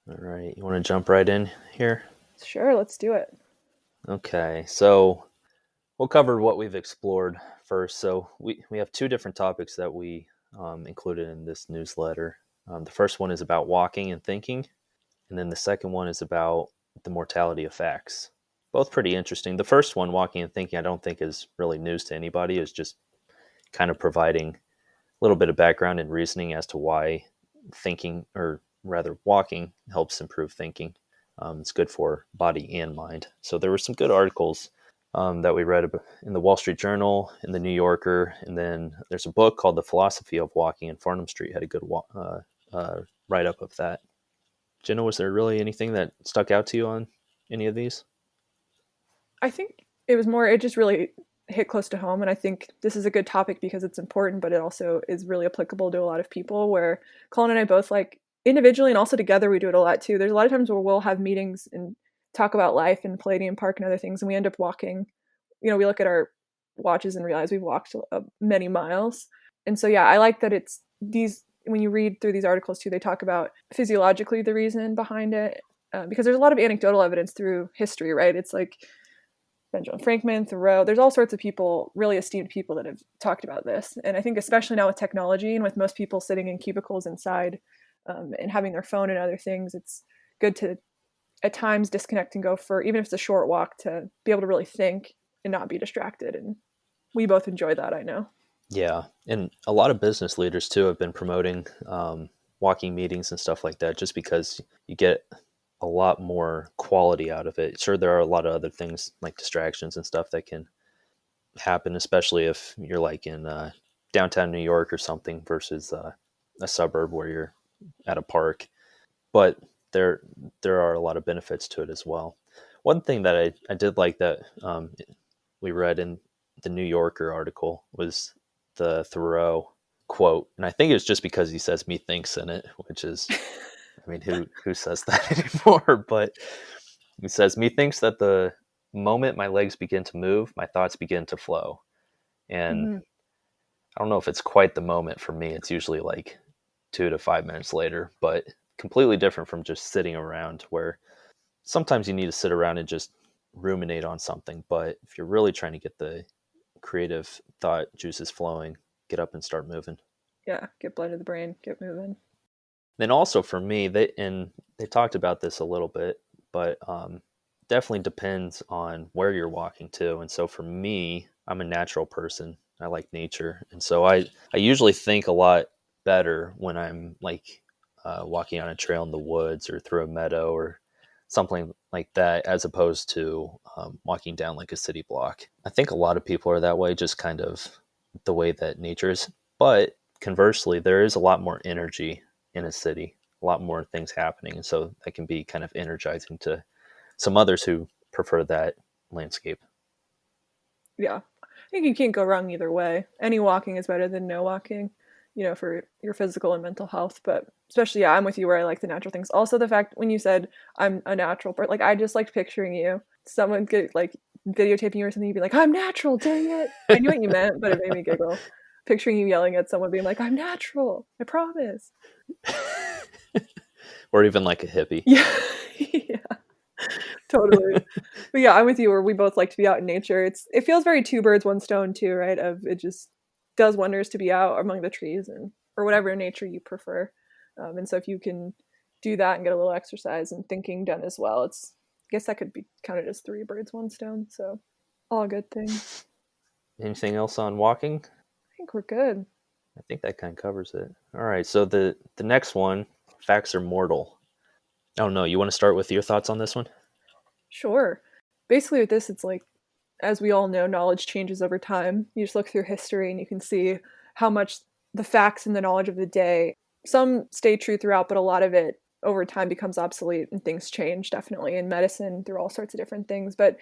All right, you want to jump right in here? Sure, let's do it. Okay, so we'll cover what we've explored first. So we have two different topics that we included in this newsletter. The first one is about walking and thinking, and then the second one is about the mortality of facts. Both pretty interesting. The first one, walking and thinking, I don't think is really news to anybody. It's just kind of providing a little bit of background and reasoning as to why thinking, or rather walking, helps improve thinking. It's good for body and mind. So there were some good articles that we read in the Wall Street Journal, in the New Yorker, and then there's a book called The Philosophy of Walking, and Farnham Street had a good write up of that. Jenna, was there really anything that stuck out to you on any of these? I think it just really hit close to home. And I think this is a good topic because it's important, but it also is really applicable to a lot of people. Where Colin and I both, like, individually and also together, we do it a lot too. There's a lot of times where we'll have meetings and talk about life in Palladian Park and other things, and we end up walking. We look at our watches and realize we've walked many miles. And so, yeah, I like that it's these. When you read through these articles too, they talk about physiologically the reason behind it, because there's a lot of anecdotal evidence through history, right? It's like Benjamin Franklin, Thoreau. There's all sorts of people, really esteemed people, that have talked about this. And I think especially now with technology and with most people sitting in cubicles inside, and having their phone and other things, it's good to at times disconnect and go for, even if it's a short walk, to be able to really think and not be distracted. And we both enjoy that, I know. Yeah, and a lot of business leaders too have been promoting walking meetings and stuff like that, just because you get a lot more quality out of it. Sure, there are a lot of other things like distractions and stuff that can happen, especially if you're like in downtown New York or something versus a suburb where you're at a park. But there there are a lot of benefits to it as well. One thing that I did like that we read in the New Yorker article was the Thoreau quote, and I think it's just because he says "methinks" in it, which is, I mean, who says that anymore? But he says, "Methinks that the moment my legs begin to move, my thoughts begin to flow." And Mm-hmm. I don't know if it's quite the moment for me. It's usually like 2 to 5 minutes later, but completely different from just sitting around, where sometimes you need to sit around and just ruminate on something. But if you're really trying to get the creative thought juices flowing, get up and start moving. Yeah, get blood to the brain, get moving. Then also for me, they talked about this a little bit, but definitely depends on where you're walking to. And so for me, I'm a natural person. I like nature, and so I usually think a lot better when I'm like walking on a trail in the woods or through a meadow or something like that, as opposed to walking down like a city block. I think a lot of people are that way, just kind of the way that nature is. But conversely, there is a lot more energy in a city, a lot more things happening. And so that can be kind of energizing to some others who prefer that landscape. Yeah. I think you can't go wrong either way. Any walking is better than no walking, for your physical and mental health. But especially, yeah, I'm with you where I like the natural things. Also, the fact when you said I'm a natural person, like, I just liked picturing you, someone get like videotaping you or something, you'd be like, I'm natural, dang it. I knew what you meant, but it made me giggle. Picturing you yelling at someone being like, I'm natural, I promise. Or even like a hippie. Yeah. Yeah, totally. But yeah, I'm with you where we both like to be out in nature. It feels very two birds, one stone too, right? Of it just does wonders to be out among the trees and or whatever nature you prefer. And so if you can do that and get a little exercise and thinking done as well, I guess that could be counted as three birds, one stone. So all good things. Anything else on walking? I think we're good. I think that kind of covers it. All right. So the next one, facts are mortal. I don't know. You want to start with your thoughts on this one? Sure. Basically with this, it's like, as we all know, knowledge changes over time. You just look through history and you can see how much the facts and the knowledge of the day, some stay true throughout, but a lot of it over time becomes obsolete and things change, definitely in medicine, through all sorts of different things. But,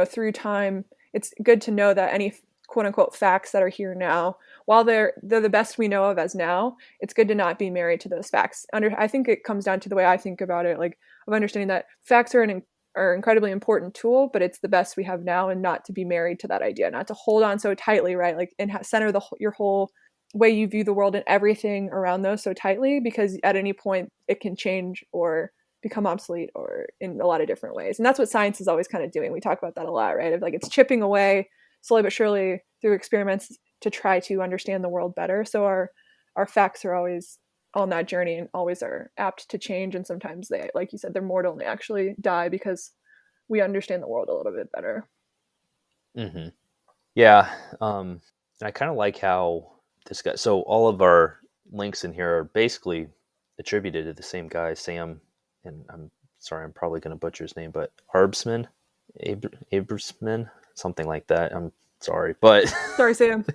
through time, it's good to know that any quote unquote facts that are here now, while they're the best we know of as now, it's good to not be married to those facts. I think it comes down to the way I think about it, like, of understanding that facts are incredibly important tool, but it's the best we have now, and not to be married to that idea, not to hold on so tightly, right? Like, and center your whole way you view the world and everything around those so tightly, because at any point it can change or become obsolete or in a lot of different ways. And that's what science is always kind of doing. We talk about that a lot, right? Of like it's chipping away slowly but surely through experiments to try to understand the world better. So our facts are always on that journey and always are apt to change. And sometimes they, like you said, they're mortal and they actually die because we understand the world a little bit better. Hmm. Yeah. I kind of like how this guy. So all of our links in here are basically attributed to the same guy, Sam. And I'm sorry, I'm probably going to butcher his name, but Arbsman, Abrsman, something like that. I'm sorry, but Sorry, Sam.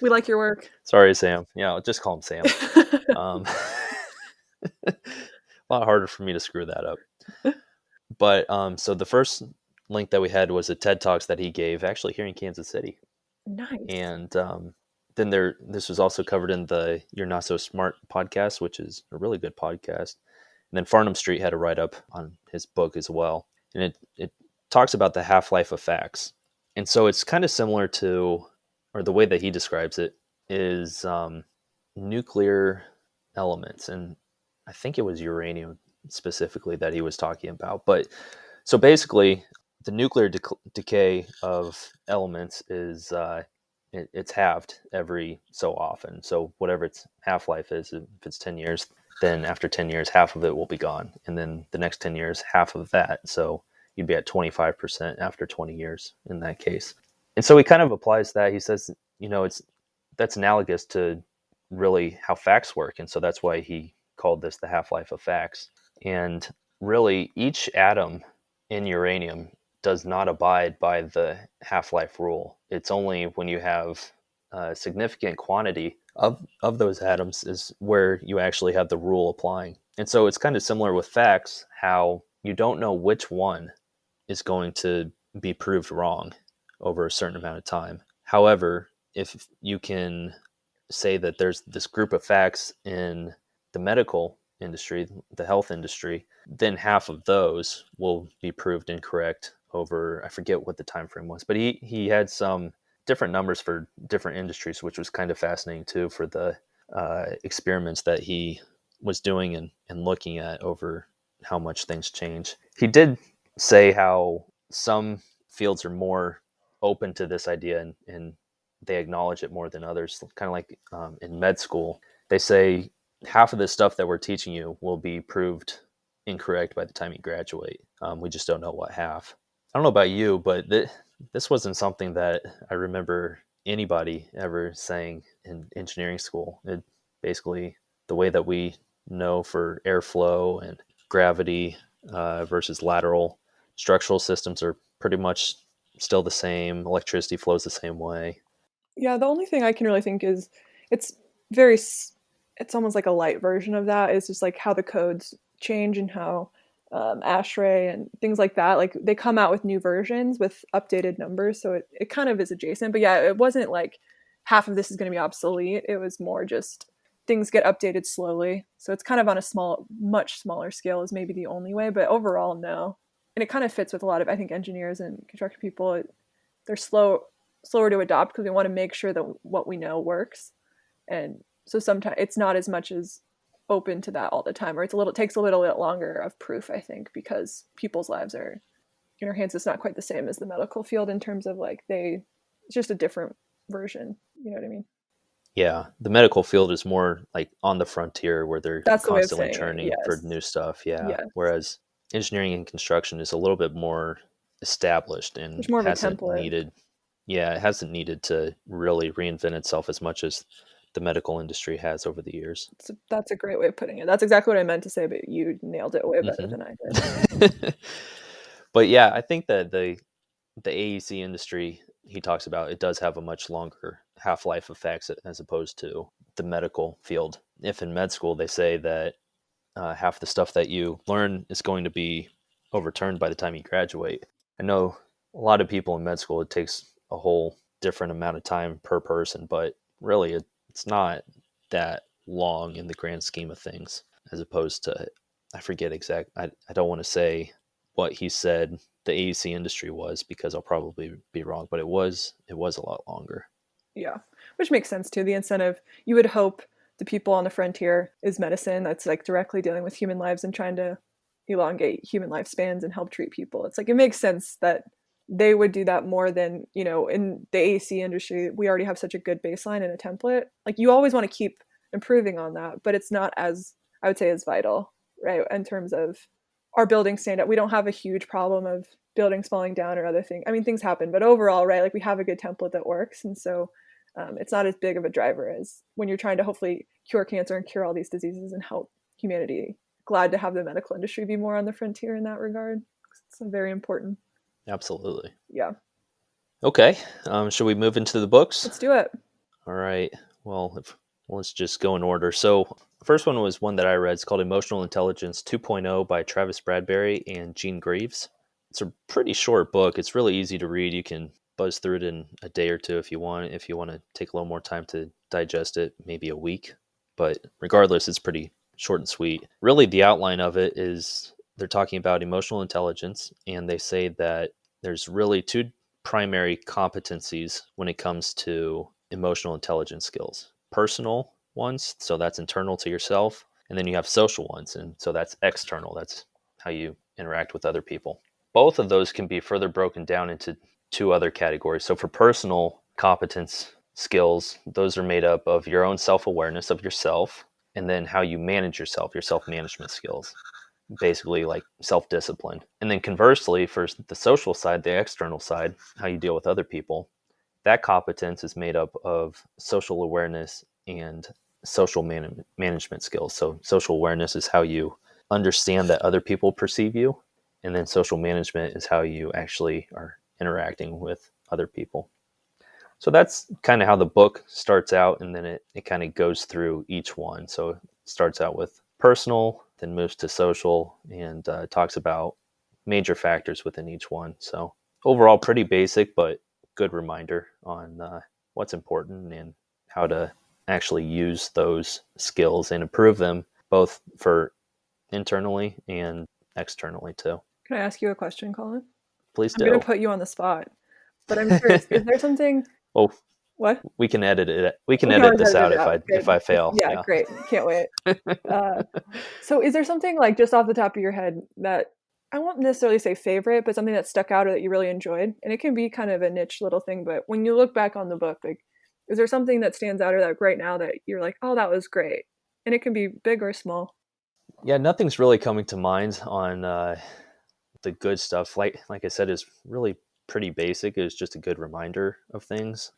We like your work. sorry, Sam. Yeah, I'll just call him Sam. Um, a lot harder for me to screw that up. But so the first link that we had was a TED Talks that he gave actually here in Kansas City. Nice. And then this was also covered in the You're Not So Smart podcast, which is a really good podcast. And then Farnham Street had a write up on his book as well. And it talks about the half life of facts. And so it's kind of similar to, or the way that he describes it is nuclear elements. And I think it was uranium specifically that he was talking about. But so basically, the nuclear decay of elements is it's halved every so often. So whatever its half life is, if it's 10 years, then after 10 years, half of it will be gone. And then the next 10 years, half of that. So you'd be at 25% after 20 years in that case. And so he kind of applies that. He says, that's analogous to really how facts work. And so that's why he called this the half life of facts. And really, each atom in uranium does not abide by the half life rule. It's only when you have a significant quantity of those atoms is where you actually have the rule applying. And so it's kind of similar with facts, how you don't know which one is going to be proved wrong over a certain amount of time. However, if you can say that there's this group of facts in the medical industry, the health industry, then half of those will be proved incorrect over, I forget what the time frame was, but he had some different numbers for different industries, which was kind of fascinating too for the experiments that he was doing and looking at over how much things change. He did say how some fields are more open to this idea and they acknowledge it more than others. Kind of like in med school, they say half of the stuff that we're teaching you will be proved incorrect by the time you graduate. We just don't know what half. I don't know about you, but this wasn't something that I remember anybody ever saying in engineering school. It basically, the way that we know for airflow and gravity versus lateral structural systems are pretty much still the same. Electricity flows the same way. Yeah, the only thing I can really think is it's very it's almost like a light version of that. It's just like how the codes change and how ASHRAE and things like that, like they come out with new versions with updated numbers, so it kind of is adjacent. But yeah, it wasn't like half of this is going to be obsolete. It was more just things get updated slowly, so it's kind of on a much smaller scale is maybe the only way, but overall no. And it kind of fits with a lot of, I think, engineers and construction people. They're slower to adopt because we want to make sure that what we know works. And so sometimes it's not as much as open to that all the time, or it takes a little bit longer of proof, I think, because people's lives are in our hands. It's not quite the same as the medical field in terms of like it's just a different version. You know what I mean? Yeah, the medical field is more like on the frontier where they're That's the way of constantly saying it. churning for Yes. new stuff. Yeah. Yes. Whereas engineering and construction is a little bit more established and There's more of a hasn't template. needed, yeah, it hasn't needed to really reinvent itself as much as the medical industry has over the years. That's a great way of putting it. That's exactly what I meant to say, but you nailed it way better Hmm. than I did. But yeah, I think that the AEC industry he talks about, it does have a much longer half life effects as opposed to the medical field. If in med school they say that half the stuff that you learn is going to be overturned by the time you graduate, I know a lot of people in med school it takes a whole different amount of time per person, but really it's not that long in the grand scheme of things as opposed to, I forget I don't want to say what he said the AEC industry was because I'll probably be wrong, but it was a lot longer. Yeah, which makes sense too. The incentive, you would hope the people on the frontier is medicine that's like directly dealing with human lives and trying to elongate human lifespans and help treat people. It's like it makes sense that they would do that more than, in the AC industry, we already have such a good baseline and a template. Like you always want to keep improving on that, but it's not as, I would say, as vital, right? In terms of our buildings stand up. We don't have a huge problem of buildings falling down or other things. I mean, things happen, but overall, right, like we have a good template that works. And so it's not as big of a driver as when you're trying to hopefully cure cancer and cure all these diseases and help humanity. Glad to have the medical industry be more on the frontier in that regard. It's very important. Absolutely. Yeah. Okay. Should we move into the books? Let's do it. All right. Well, let's just go in order. So, the first one was one that I read. It's called Emotional Intelligence 2.0 by Travis Bradberry and Gene Greaves. It's a pretty short book. It's really easy to read. You can buzz through it in a day or two if you want. If you want to take a little more time to digest it, maybe a week. But regardless, it's pretty short and sweet. Really, the outline of it is they're talking about emotional intelligence, and they say that there's really two primary competencies when it comes to emotional intelligence skills. Personal ones, so that's internal to yourself, and then you have social ones, and so that's external. That's how you interact with other people. Both of those can be further broken down into two other categories. So for personal competence skills, those are made up of your own self-awareness of yourself, and then how you manage yourself, your self-management skills, basically like self-discipline. And then conversely, for the social side, the external side, how you deal with other people, that competence is made up of social awareness and social management skills. So social awareness is how you understand that other people perceive you, and then social management is how you actually are interacting with other people. So that's kind of how the book starts out, and then it kind of goes through each one. So it starts out with personal, then moves to social, and talks about major factors within each one. So overall, pretty basic, but good reminder on what's important and how to actually use those skills and improve them both for internally and externally too. Can I ask you a question, Colin? Please I'm going do. to put you on the spot, but I'm curious. Is there something? Oh, What? we can edit it. We can We can edit always this edit out it out. if Good. I fail. Yeah, Yeah. great. Can't wait. Uh, so, is there something like just off the top of your head that I won't necessarily say favorite, but something that stuck out or that you really enjoyed? And it can be kind of a niche little thing, but when you look back on the book, like, is there something that stands out or that right now that you're like, oh, that was great? And it can be big or small. Yeah, nothing's really coming to mind on the good stuff. Like I said, is really pretty basic. It's just a good reminder of things.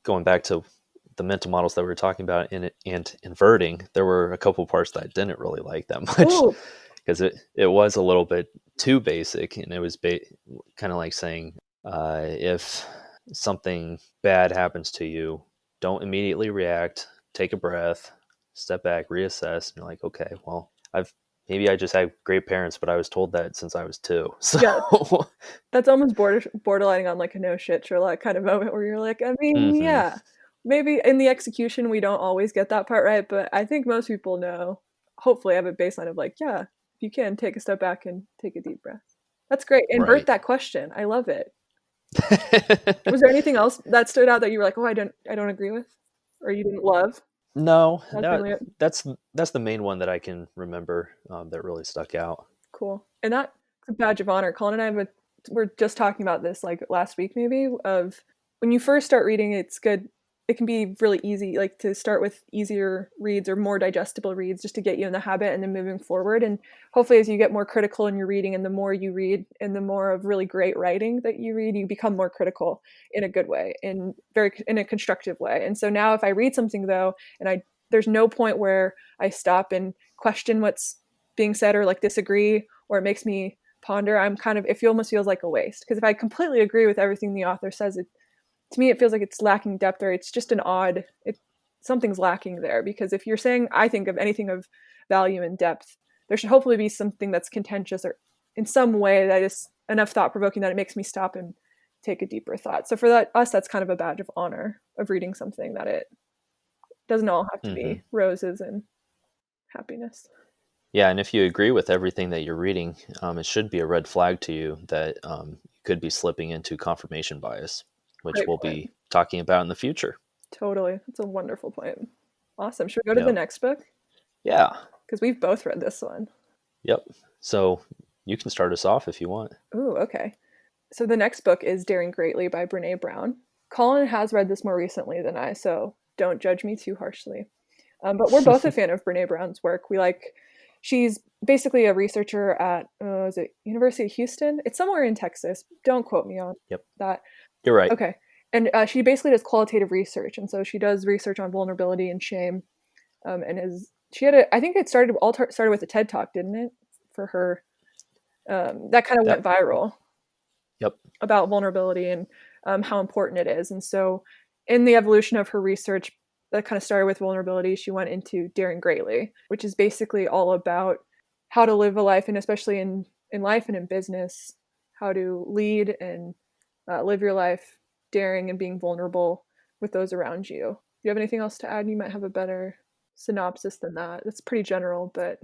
Going back to the mental models that we were talking about and inverting, there were a couple parts that I didn't really like that much Oh, because it was a little bit too basic, and it was kind of like saying if something bad happens to you, don't immediately react, take a breath, step back, reassess, and you're like, okay, well, maybe I just had great parents, but I was told that since I was 2. So yeah. That's almost borderlining on like a no shit Sherlock kind of moment where you're like, I mean, mhm, yeah, maybe in the execution we don't always get that part right, but I think most people know. Hopefully, have a baseline of like, yeah, you can take a step back and take a deep breath. That's great. Invert right. that question. I love it. Was there anything else that stood out that you were like, oh, I don't agree with, or you didn't love? No, That's mainly it. that's the main one that I can remember that really stuck out. Cool. And that's a badge of honor. Colin and I were just talking about this like last week, maybe, of when you first start reading, it's good. It can be really easy, like to start with easier reads or more digestible reads just to get you in the habit and then moving forward. And hopefully, as you get more critical in your reading and the more you read and the more of really great writing that you read, you become more critical in a good way, in a constructive way. And so now if I read something though, and there's no point where I stop and question what's being said or like disagree or it makes me ponder, it almost feels like a waste. Because if I completely agree with everything the author says, to me, it feels like it's lacking depth or it's just something's lacking there. Because if you're saying, I think of anything of value and depth, there should hopefully be something that's contentious or in some way that is enough thought provoking that it makes me stop and take a deeper thought. So for us, that's kind of a badge of honor of reading something that it doesn't all have to Hmm. be roses and happiness. Yeah, and if you agree with everything that you're reading, it should be a red flag to you that you could be slipping into confirmation bias, which Great we'll point. be talking about in the future. Totally. That's a wonderful point. Awesome. Should we go to the Yep. next book? Yeah. Because we've both read this one. Yep. So you can start us off if you want. Ooh, okay. So the next book is Daring Greatly by Brene Brown. Colin has read this more recently than I, so don't judge me too harshly. But we're both a fan of Brene Brown's work. She's basically a researcher at, is it University of Houston? It's somewhere in Texas. Don't quote me on Yep. that. You're right. Okay. And she basically does qualitative research. And so she does research on vulnerability and shame. I think it started with a TED Talk, didn't it? For her. That kind of went That viral Yep. about vulnerability and how important it is. And so, in the evolution of her research, that kind of started with vulnerability. She went into Daring Greatly, which is basically all about how to live a life, and especially in life and in business, how to lead and live your life daring and being vulnerable with those around you. Do you have anything else to add? You might have a better synopsis than that. It's pretty general, but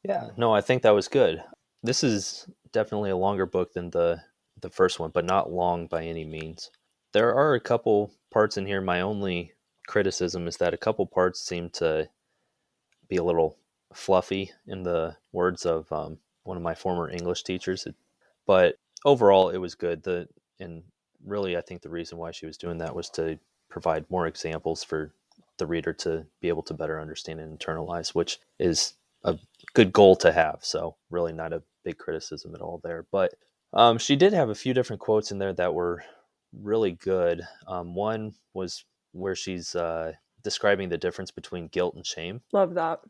Yeah, no, I think that was good. This is definitely a longer book than the first one, but not long by any means. There are a couple parts in here. My only criticism is that a couple parts seem to be a little fluffy, in the words of one of my former English teachers. But overall, it was good. And really, I think the reason why she was doing that was to provide more examples for the reader to be able to better understand and internalize, which is a good goal to have. So really not a big criticism at all there. But she did have a few different quotes in there that were really good. One was where she's describing the difference between guilt and shame. love that.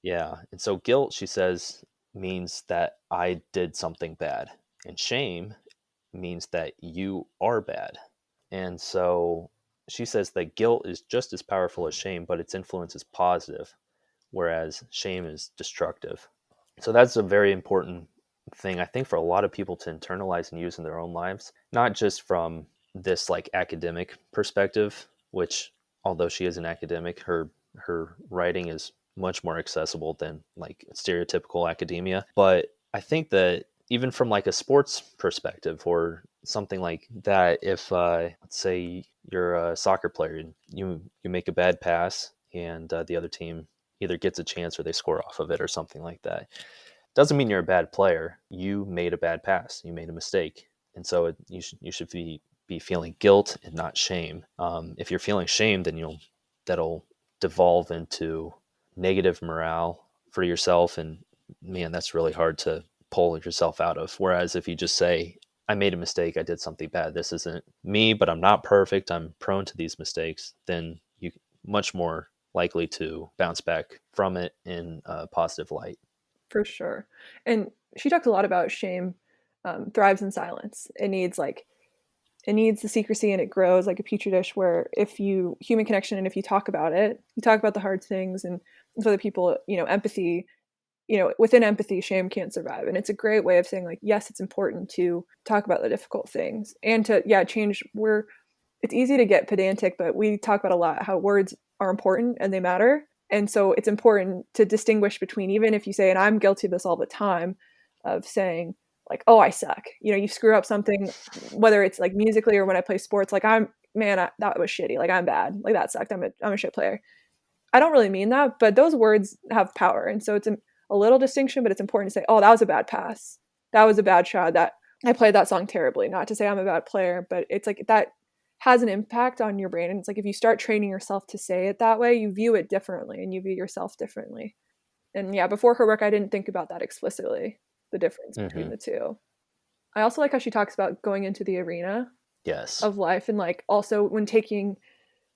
Yeah. And so guilt, she says, means that I did something bad. And shame means that you are bad. And so she says that guilt is just as powerful as shame, but its influence is positive, whereas shame is destructive. So that's a very important thing, I think, for a lot of people to internalize and use in their own lives, not just from this like academic perspective, which, although she is an academic, her writing is much more accessible than like stereotypical academia. But I think that even from like a sports perspective or something like that, if let's say you're a soccer player and you make a bad pass and the other team either gets a chance or they score off of it or something like that, doesn't mean you're a bad player. You made a bad pass. You made a mistake, and so you should be feeling guilt and not shame. If you're feeling shame, then that'll devolve into negative morale for yourself, and man, that's really hard to pull yourself out of. Whereas if you just say, I made a mistake, I did something bad, this isn't me, but I'm not perfect, I'm prone to these mistakes, then you much more likely to bounce back from it in a positive light. For sure. And she talks a lot about shame thrives in silence. It needs the secrecy and it grows like a petri dish where if you human connection and if you talk about it, you talk about the hard things and with other people, empathy, within empathy, shame can't survive. And it's a great way of saying like, yes, it's important to talk about the difficult things and to, change where it's easy to get pedantic, but we talk about a lot how words are important and they matter. And so it's important to distinguish between, even if you say, and I'm guilty of this all the time, of saying like, oh, I suck. You screw up something, whether it's like musically or when I play sports, like that was shitty. Like I'm bad. Like that sucked. I'm a shit player. I don't really mean that, but those words have power. And so it's a little distinction, but it's important to say, oh, that was a bad pass. That was a bad shot. That I played that song terribly. Not to say I'm a bad player, but it's like that has an impact on your brain. And it's like if you start training yourself to say it that way, you view it differently and you view yourself differently. And yeah, before her work, I didn't think about that explicitly, the difference between Mm-hmm. the two. I also like how she talks about going into the arena Yes. of life and like also when taking,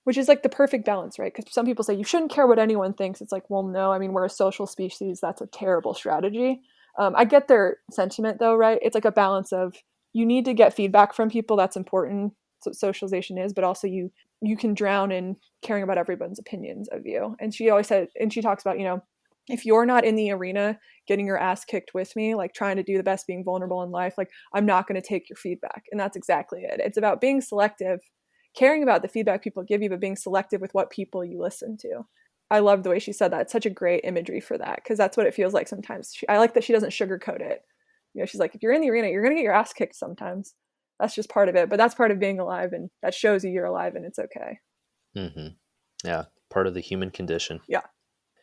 which is like the perfect balance, right? Because some people say you shouldn't care what anyone thinks. It's like, well, no, I mean, we're a social species. That's a terrible strategy. I get their sentiment though, right? It's like a balance of you need to get feedback from people. That's important. That's what socialization is, but also you can drown in caring about everyone's opinions of you. And she always said, and she talks about, if you're not in the arena getting your ass kicked with me, like trying to do the best, being vulnerable in life, like I'm not going to take your feedback. And that's exactly it. It's about being selective, caring about the feedback people give you, but being selective with what people you listen to. I love the way she said that. It's such a great imagery for that because that's what it feels like sometimes. I like that she doesn't sugarcoat it. She's like, if you're in the arena, you're going to get your ass kicked sometimes. That's just part of it, but that's part of being alive, and that shows you you're alive, and it's okay. Mm-hmm. Yeah, part of the human condition. Yeah.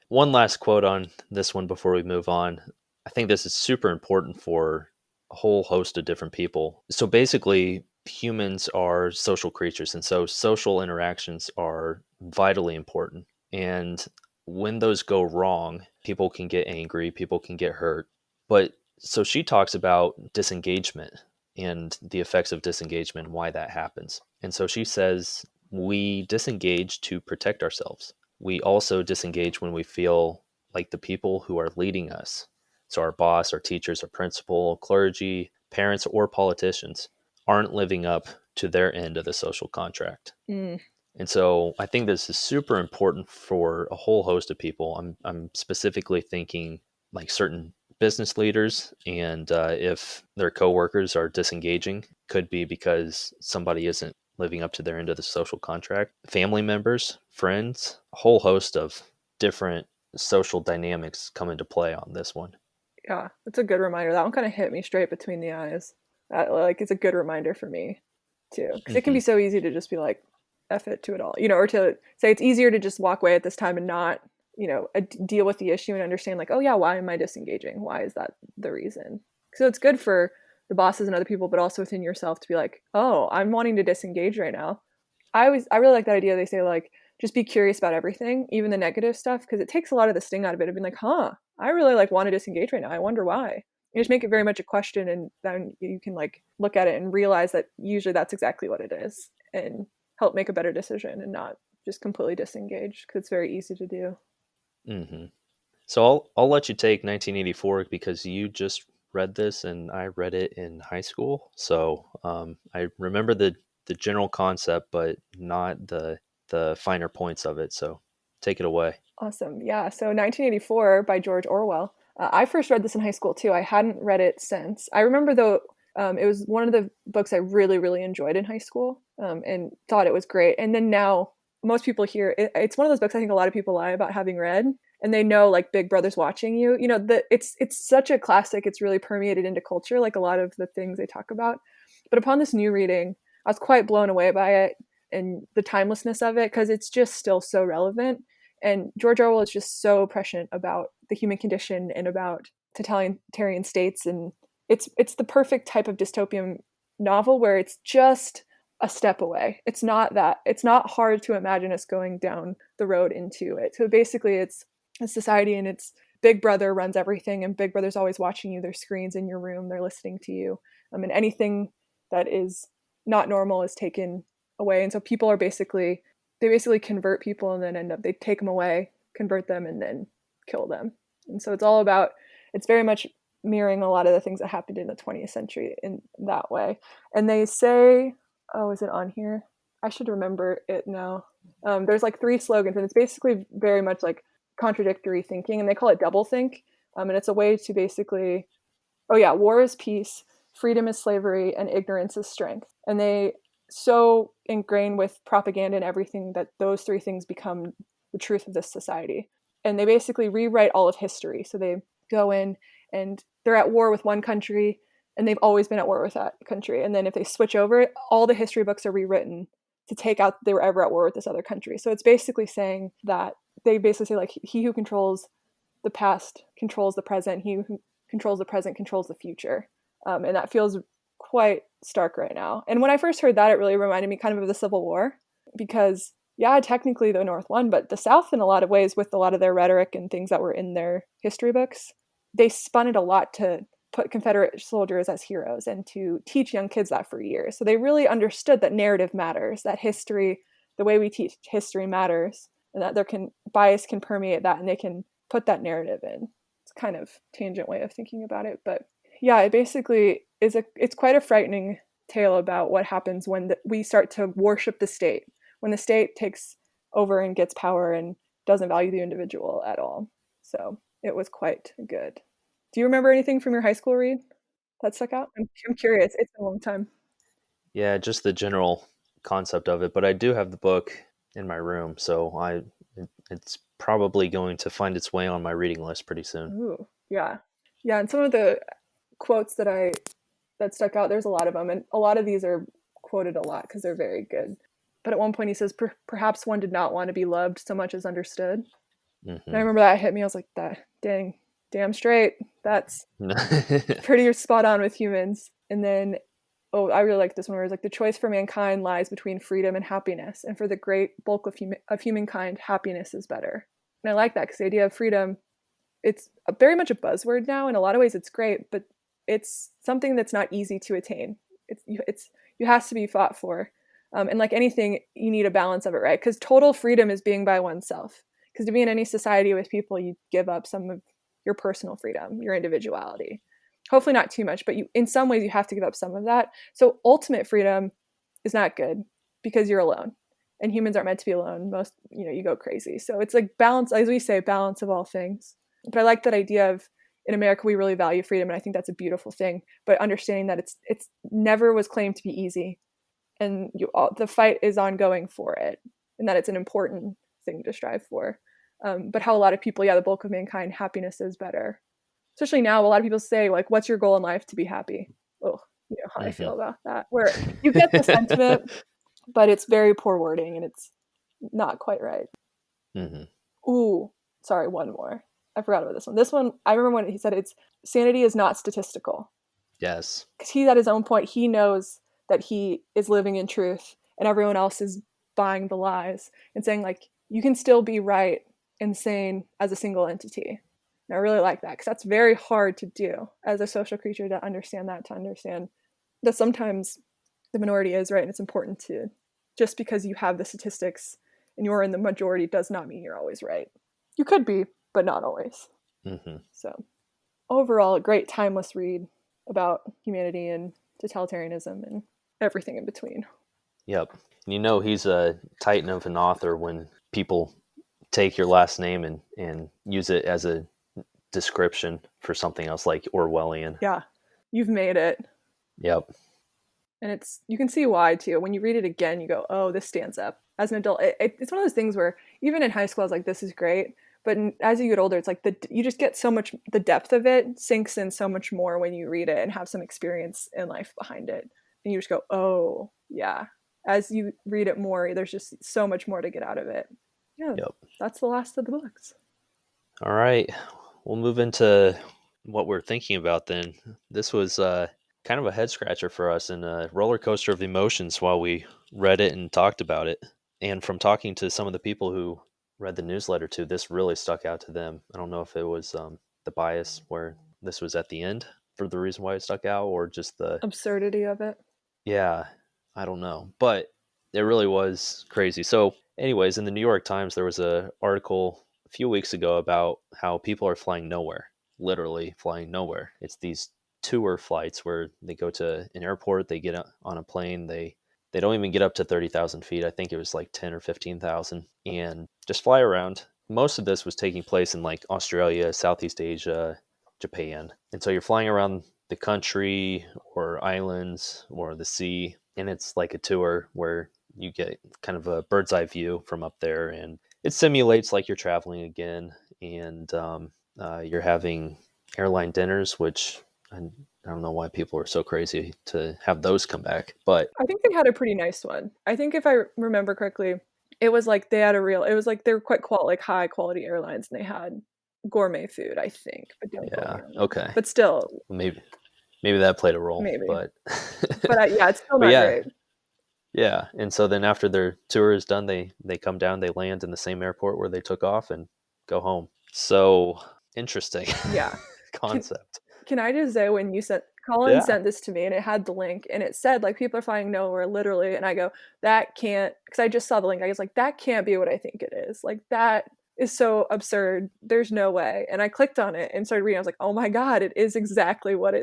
One last quote on this one before we move on. I think this is super important for a whole host of different people. So basically, humans are social creatures, and so social interactions are vitally important. And when those go wrong, people can get angry, people can get hurt. But so she talks about disengagement and the effects of disengagement and why that happens. And so she says we disengage to protect ourselves. We also disengage when we feel like the people who are leading us, so our boss, our teachers, our principal, clergy, parents, or politicians, aren't living up to their end of the social contract. Mm, And so I think this is super important for a whole host of people. I'm specifically thinking like certain business leaders, and if their coworkers are disengaging, could be because somebody isn't living up to their end of the social contract. Family members, friends, a whole host of different social dynamics come into play on this one. yeah, that's a good reminder. That one kind of hit me straight between the eyes. That like it's a good reminder for me too, because it can Hmm. be so easy to just be like, "F it to it all," or to say it's easier to just walk away at this time and not, deal with the issue and understand like, "Oh yeah, why am I disengaging? Why is that the reason?" So it's good for the bosses and other people, but also within yourself to be like, "Oh, I'm wanting to disengage right now." I really like that idea. They say like just be curious about everything, even the negative stuff, because it takes a lot of the sting out of it. Of being like, huh, I really like want to disengage right now. I wonder why. You just make it very much a question, and then you can like look at it and realize that usually that's exactly what it is, and help make a better decision and not just completely disengage because it's very easy to do. Hmm. So I'll let you take 1984 because you just read this and I read it in high school. So I remember the general concept, but not the finer points of it. So take it away. Awesome. Yeah. So 1984 by George Orwell. I first read this in high school too. I hadn't read it since. I remember though, it was one of the books I really, really enjoyed in high school, and thought it was great. And then now, most people here, it's one of those books I think a lot of people lie about having read, and they know like Big Brother's watching you. It's such a classic. It's really permeated into culture, like a lot of the things they talk about. But upon this new reading, I was quite blown away by it and the timelessness of it because it's just still so relevant, and George Orwell is just so prescient about the human condition and about totalitarian states, and it's the perfect type of dystopian novel where it's just a step away. It's not hard to imagine us going down the road into it. So basically, it's a society and it's Big Brother runs everything, and Big Brother's always watching you. There's screens in your room. They're listening to you, and anything that is not normal is taken away. And so people are basically convert people and then they take them away, convert them, and then kill them. And so it's very much mirroring a lot of the things that happened in the 20th century in that way. And they say, oh, is it on here? I should remember it now. There's like three slogans, and it's basically very much like contradictory thinking, and they call it double think. And it's a way to basically, oh yeah, war is peace, freedom is slavery, and ignorance is strength. And they so ingrained with propaganda and everything that those three things become the truth of this society. And they basically rewrite all of history. So they go in and they're at war with one country, and they've always been at war with that country. And then if they switch over, all the history books are rewritten to take out that they were ever at war with this other country. So it's basically saying that they basically say like he who controls the past controls the present. He who controls the present controls the future. And that feels quite stark right now. And when I first heard that, it really reminded me kind of the Civil War because, yeah, technically the North won, but the South, in a lot of ways, with a lot of their rhetoric and things that were in their history books, they spun it a lot to put Confederate soldiers as heroes and to teach young kids that for years. So they really understood that narrative matters, that history, the way we teach history matters, and that bias can permeate that and they can put that narrative in. It's kind of tangent way of thinking about it, but yeah, it basically it's quite a frightening tale about what happens when we start to worship the state, when the state takes over and gets power and doesn't value the individual at all. So it was quite good. Do you remember anything from your high school read that stuck out? I'm curious. It's been a long time. Yeah, just the general concept of it. But I do have the book in my room, so it's probably going to find its way on my reading list pretty soon. Ooh, yeah, yeah. And some of the quotes that stuck out, there's a lot of them, and a lot of these are quoted a lot because they're very good. But at one point, he says, "Perhaps one did not want to be loved so much as understood." And I Hmm. remember that hit me. I was like, "That dang." Damn straight. That's pretty spot on with humans. And then, oh, I really like this one where it's like the choice for mankind lies between freedom and happiness. And for the great bulk of humankind, happiness is better. And I like that because the idea of freedom, it's very much a buzzword now. In a lot of ways, it's great, but it's something that's not easy to attain. You has to be fought for. And like anything, you need a balance of it, right? Because total freedom is being by oneself. Because to be in any society with people, you give up some of your personal freedom, your individuality. Hopefully not too much, but in some ways you have to give up some of that. So ultimate freedom is not good because you're alone. And humans aren't meant to be alone. Most, you go crazy. So it's like balance, as we say, balance of all things. But I like that idea of in America we really value freedom, and I think that's a beautiful thing. But understanding that it's never was claimed to be easy, and the fight is ongoing for it, and that it's an important thing to strive for. But how a lot of people, the bulk of mankind, happiness is better. Especially now, a lot of people say, like, what's your goal in life? To be happy. Oh, you know how I feel about that. Where you get the sentiment, but it's very poor wording, and it's not quite right. Ooh, sorry, one more. I forgot about this one. This one, I remember when he said sanity is not statistical. Yes. Because he's at his own point. He knows that he is living in truth and everyone else is buying the lies and saying, like, you can still be right and sane as a single entity. And I really like that because that's very hard to do as a social creature, to understand that sometimes the minority is right, and it's important to, just because you have the statistics and you're in the majority does not mean you're always right. You could be, but not always. So overall, a great timeless read about humanity and totalitarianism and everything in between. Yep. He's a titan of an author when people take your last name and use it as a description for something else, like Orwellian. Yeah, you've made it. Yep. And you can see why too. When you read it again, you go, oh, this stands up. As an adult, it's one of those things where even in high school I was like, this is great, but as you get older, it's like you just get so much, the depth of it sinks in so much more when you read it and have some experience in life behind it, and you just go, oh yeah. As you read it more, there's just so much more to get out of it. Yeah. Yep. That's the last of the books. All right, we'll move into what we're thinking about then. This was kind of a head scratcher for us and a roller coaster of emotions while we read it and talked about it. And from talking to some of the people who read the newsletter too, this really stuck out to them. I don't know if it was the bias where this was at the end for the reason why it stuck out, or just the absurdity of it. Yeah, I don't know, but it really was crazy. So anyways, in the New York Times, there was an article a few weeks ago about how people are flying nowhere, literally flying nowhere. It's these tour flights where they go to an airport, they get on a plane, they don't even get up to 30,000 feet. I think it was like 10 or 15,000, and just fly around. Most of this was taking place in like Australia, Southeast Asia, Japan. And so you're flying around the country or islands or the sea, and it's like a tour where you get kind of a bird's eye view from up there, and it simulates like you're traveling again. And you're having airline dinners, which I don't know why people are so crazy to have those come back, but I think they had a pretty nice one. I think if I remember correctly, it was like they was like they were quite like high quality airlines, and they had gourmet food, I think. But don't quote me on that. Okay. But still, maybe that played a role. Maybe, but yeah, it's still not great. Yeah, and so then after their tour is done, they come down, they land in the same airport where they took off and go home. So interesting. Yeah. Concept. Can I just say, when Collin sent this to me and it had the link and it said like people are flying nowhere, literally, and I go, that can't, because I just saw the link, I was like, that can't be what I think it is. Like, that is so absurd. There's no way. And I clicked on it and started reading. I was like, oh my god, it is exactly what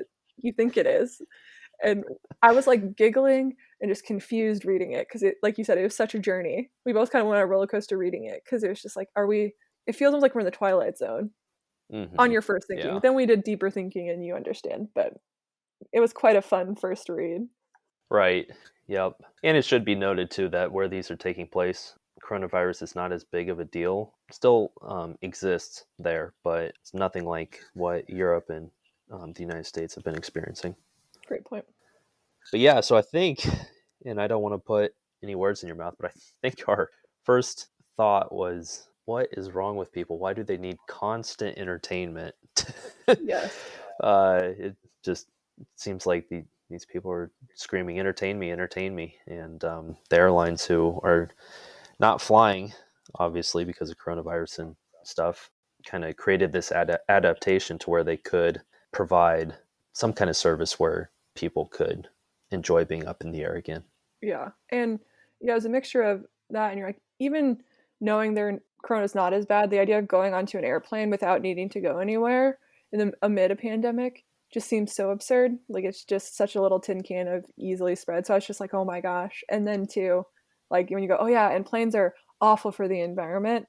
you think it is. And I was like giggling and just confused reading it because it, like you said, it was such a journey. We both kind of went on a roller coaster reading it because it was just like, it feels like we're in the Twilight Zone on your first thinking. Yeah. Then we did deeper thinking and you understand, but it was quite a fun first read. Right. Yep. And it should be noted too that where these are taking place, coronavirus is not as big of a deal. Still exists there, but it's nothing like what Europe and the United States have been experiencing. Great point. But yeah, so I think, and I don't want to put any words in your mouth, but I think our first thought was what is wrong with people? Why do they need constant entertainment? Yes. It just seems like these people are screaming, entertain me. And the airlines who are not flying, obviously, because of coronavirus and stuff, kind of created this adaptation to where they could provide some kind of service where people could enjoy being up in the air again. Yeah. And yeah, it was a mixture of that and you're like, even knowing their corona's not as bad, the idea of going onto an airplane without needing to go anywhere amid a pandemic just seems so absurd. Like it's just such a little tin can of easily spread. So I was just like, oh my gosh. And then too, like when you go, oh yeah, and planes are awful for the environment.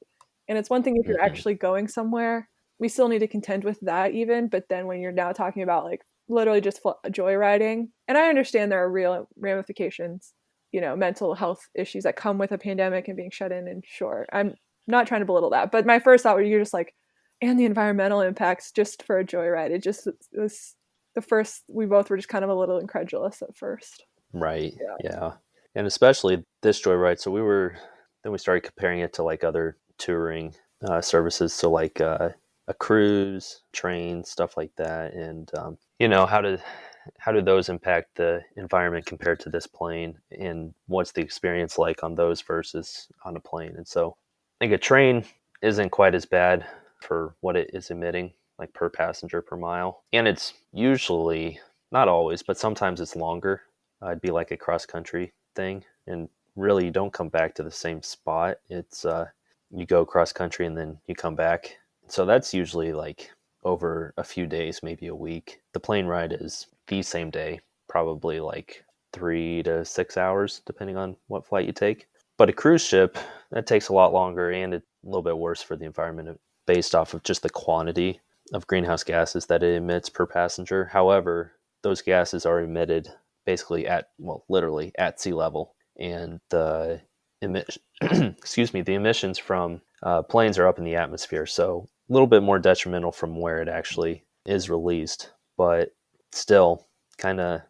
And it's one thing if you're Hmm. actually going somewhere, we still need to contend with that even. But then when you're now talking about like literally just joyriding, and I understand there are real ramifications, mental health issues that come with a pandemic and being shut in. And sure, I'm not trying to belittle that, but my first thought was you're just like, and the environmental impacts just for a joyride. It just was the first. We both were just kind of a little incredulous at first. Right. Yeah. Yeah. And especially this joyride. So then we started comparing it to like other touring services. So like a cruise, train, stuff like that. And, how do those impact the environment compared to this plane? And what's the experience like on those versus on a plane? And so I think a train isn't quite as bad for what it is emitting, like per passenger per mile. And it's usually, not always, but sometimes it's longer. It'd be like a cross country thing. And really, you don't come back to the same spot. You go cross country and then you come back. So that's usually like over a few days, maybe a week. The plane ride is the same day, probably like 3 to 6 hours, depending on what flight you take. But a cruise ship, that takes a lot longer and it's a little bit worse for the environment based off of just the quantity of greenhouse gases that it emits per passenger. However, those gases are emitted basically literally at sea level. And the emissions from planes are up in the atmosphere. So a little bit more detrimental from where it actually is released, but still kind of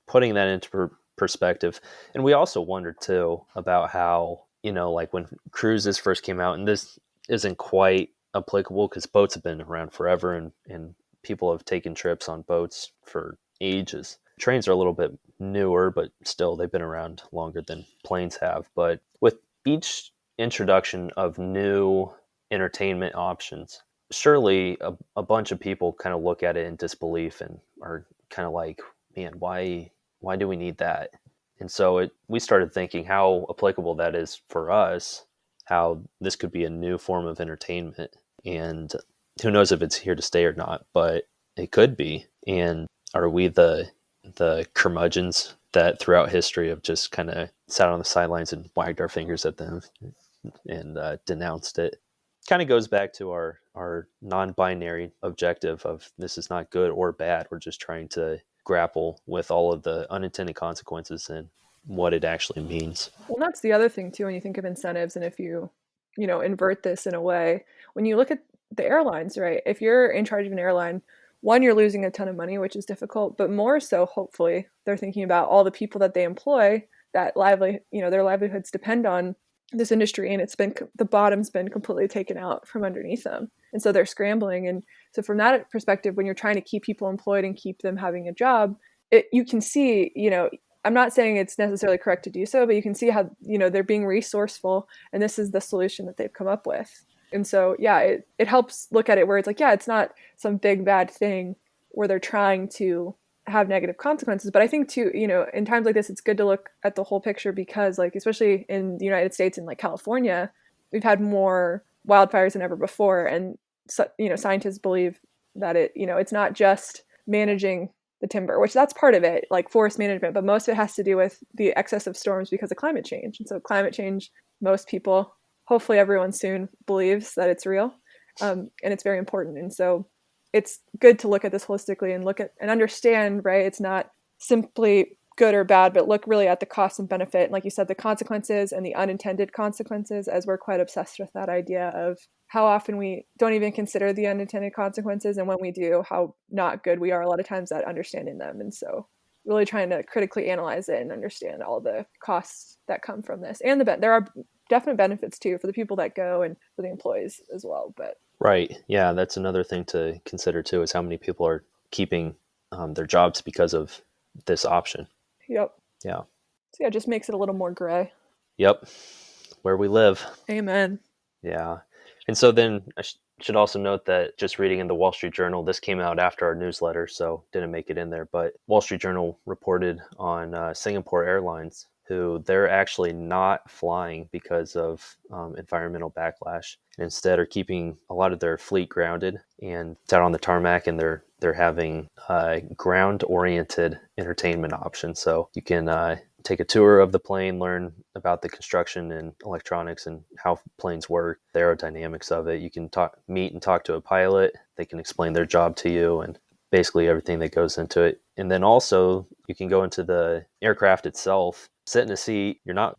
putting that into perspective. And we also wondered too about how, like when cruises first came out, and this isn't quite applicable because boats have been around forever and people have taken trips on boats for ages. Trains are a little bit newer, but still they've been around longer than planes have. But with each introduction of new entertainment options, surely a bunch of people kind of look at it in disbelief and are kind of like, man, why do we need that? And so we started thinking how applicable that is for us, how this could be a new form of entertainment. And who knows if it's here to stay or not, but it could be. And are we the curmudgeons that throughout history have just kind of sat on the sidelines and wagged our fingers at them and denounced it? Kind of goes back to our non-binary objective of this is not good or bad. We're just trying to grapple with all of the unintended consequences and what it actually means. Well, that's the other thing too when you think of incentives and if invert this in a way, when you look at the airlines, right? If you're in charge of an airline, one, you're losing a ton of money, which is difficult, but more so, hopefully, they're thinking about all the people that they employ that their livelihoods depend on this industry, and the bottom's been completely taken out from underneath them. And so they're scrambling. And so from that perspective, when you're trying to keep people employed and keep them having a job, you can see, I'm not saying it's necessarily correct to do so, but you can see how, they're being resourceful and this is the solution that they've come up with. And so, yeah, it helps look at it where it's like, yeah, it's not some big bad thing where they're trying to have negative consequences. But I think too, in times like this, it's good to look at the whole picture because like, especially in the United States and like California, we've had more wildfires than ever before. And, scientists believe that it's not just managing the timber, which that's part of it, like forest management, but most of it has to do with the excess of storms because of climate change. And so climate change, most people, hopefully everyone soon believes that it's real, and it's very important. And so it's good to look at this holistically and look at and understand, right? It's not simply good or bad, but look really at the cost and benefit. And like you said, the consequences and the unintended consequences, as we're quite obsessed with that idea of how often we don't even consider the unintended consequences. And when we do, how not good we are a lot of times at understanding them. And so really trying to critically analyze it and understand all the costs that come from this and there are definite benefits too for the people that go and for the employees as well. But Right. Yeah, that's another thing to consider too, is how many people are keeping their jobs because of this option. yep. Yeah. So yeah, it just makes it a little more gray. Yep. Where we live. Amen. Yeah. And so then I should also note that just reading in the Wall Street Journal, this came out after our newsletter, so didn't make it in there. But Wall Street Journal reported on Singapore Airlines, who they're actually not flying because of environmental backlash. And instead, are keeping a lot of their fleet grounded and it's out on the tarmac, and they're having ground-oriented entertainment options. So you can take a tour of the plane, learn about the construction and electronics and how planes work, the aerodynamics of it. You can meet and talk to a pilot. They can explain their job to you and basically everything that goes into it. And then also you can go into the aircraft itself, sit in a seat. You're not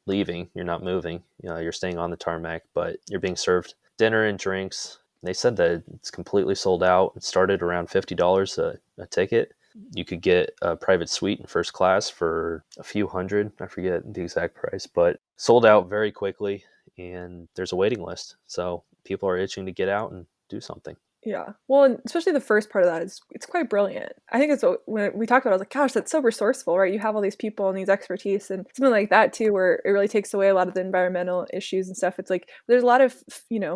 leaving. You're not moving. You're staying on the tarmac, but you're being served dinner and drinks. They said that it's completely sold out. It started around $50 a ticket. You could get a private suite in first class for a few hundred. I forget the exact price, but sold out very quickly, and there's a waiting list. So people are itching to get out and do something. Yeah. Well, and especially the first part of that is it's quite brilliant. I think it's when we talked about it, I was like, gosh, that's so resourceful, right? You have all these people and these expertise and something like that too, where it really takes away a lot of the environmental issues and stuff. It's like there's a lot of,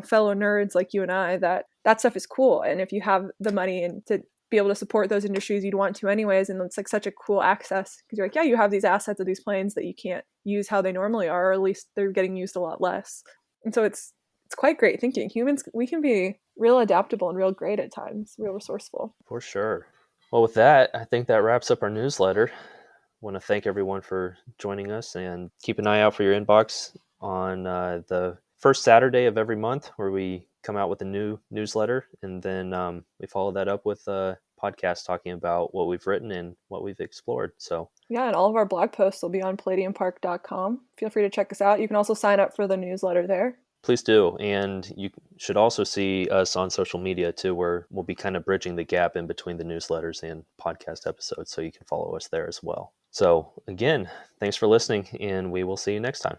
fellow nerds like you and I that stuff is cool. And if you have the money and to be able to support those industries, you'd want to anyways. And it's like such a cool access because you're like, yeah, you have these assets of these planes that you can't use how they normally are, or at least they're getting used a lot less. And so it's quite great thinking. Humans, we can be real adaptable and real great at times, real resourceful. For sure. Well, with that, I think that wraps up our newsletter. I want to thank everyone for joining us, and keep an eye out for your inbox on the first Saturday of every month, where we come out with a new newsletter, and then we follow that up with a podcast talking about what we've written and what we've explored. So Yeah, and all of our blog posts will be on palladiumpark.com. Feel free to check us out. You can also sign up for the newsletter there. please do. And you should also see us on social media too, where we'll be kind of bridging the gap in between the newsletters and podcast episodes. So you can follow us there as well. So again, thanks for listening, and we will see you next time.